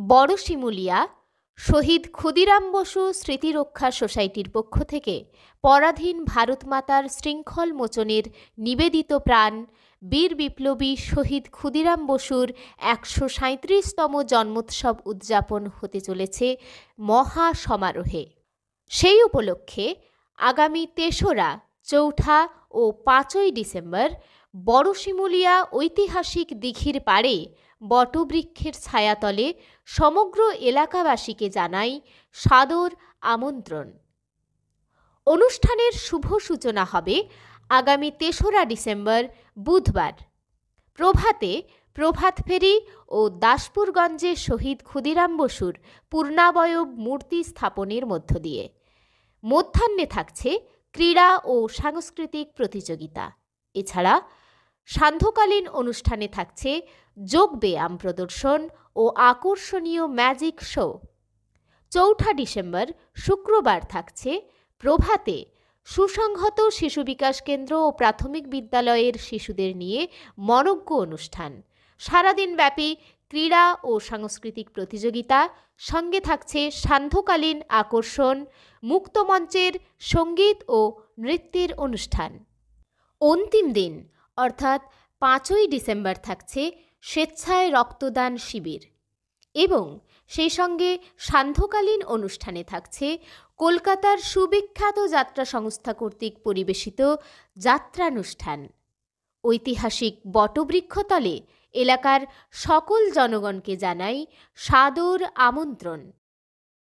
বড়শিমুলিয়া শহীদ ক্ষুদিরাম বসু স্মৃতিরক্ষা সোসাইটির পক্ষ থেকে পরাধীন ভারতমাতার শৃঙ্খল মোচনের নিবেদিত প্রাণ বীর বিপ্লবী শহীদ ক্ষুদিরাম বসুর ১৩৭তম জন্মোৎসব উদযাপন হতে চলেছে মহা সমারোহে। সেই উপলক্ষে আগামী ৩রা, ৪ঠা ও ৫ই ডিসেম্বর বড়শিমুলিয়া ঐতিহাসিক দিঘির পাড়ে বটবৃক্ষের ছায়াতলে সমগ্র এলাকাবাসীকে জানাই সাদর আমন্ত্রণ। অনুষ্ঠানের শুভ সূচনা হবে আগামী ৩রা ডিসেম্বর বুধবার প্রভাতে প্রভাত ফেরি ও দাসপুরগঞ্জে শহীদ ক্ষুদিরাম বসুর পূর্ণাবয়ব মূর্তি স্থাপনের মধ্য দিয়ে। মধ্যাহ্নে থাকছে ক্রীড়া ও সাংস্কৃতিক প্রতিযোগিতা। এছাড়া সান্ধ্যকালীন অনুষ্ঠানে থাকছে যোগব্যায়াম প্রদর্শন ও আকর্ষণীয় ম্যাজিক শো। ৪ঠা ডিসেম্বর শুক্রবার থাকছে প্রভাতে সুসংহত শিশু বিকাশ কেন্দ্র ও প্রাথমিক বিদ্যালয়ের শিশুদের নিয়ে মনজ্ঞ অনুষ্ঠান। সারাদিন ব্যাপী ক্রীড়া ও সাংস্কৃতিক প্রতিযোগিতা, সঙ্গে থাকছে সান্ধ্যকালীন আকর্ষণ, মুক্তমঞ্চের সঙ্গীত ও নৃত্যের অনুষ্ঠান। অন্তিম দিন অর্থাৎ ৫ই ডিসেম্বর থাকছে স্বেচ্ছায় রক্তদান শিবির এবং সেই সঙ্গে সান্ধ্যকালীন অনুষ্ঠানে থাকছে কলকাতার সুবিখ্যাত যাত্রা সংস্থা কর্তৃক পরিবেশিত যাত্রানুষ্ঠান। ঐতিহাসিক বটবৃক্ষতলে এলাকার সকল জনগণকে জানাই সাদর আমন্ত্রণ।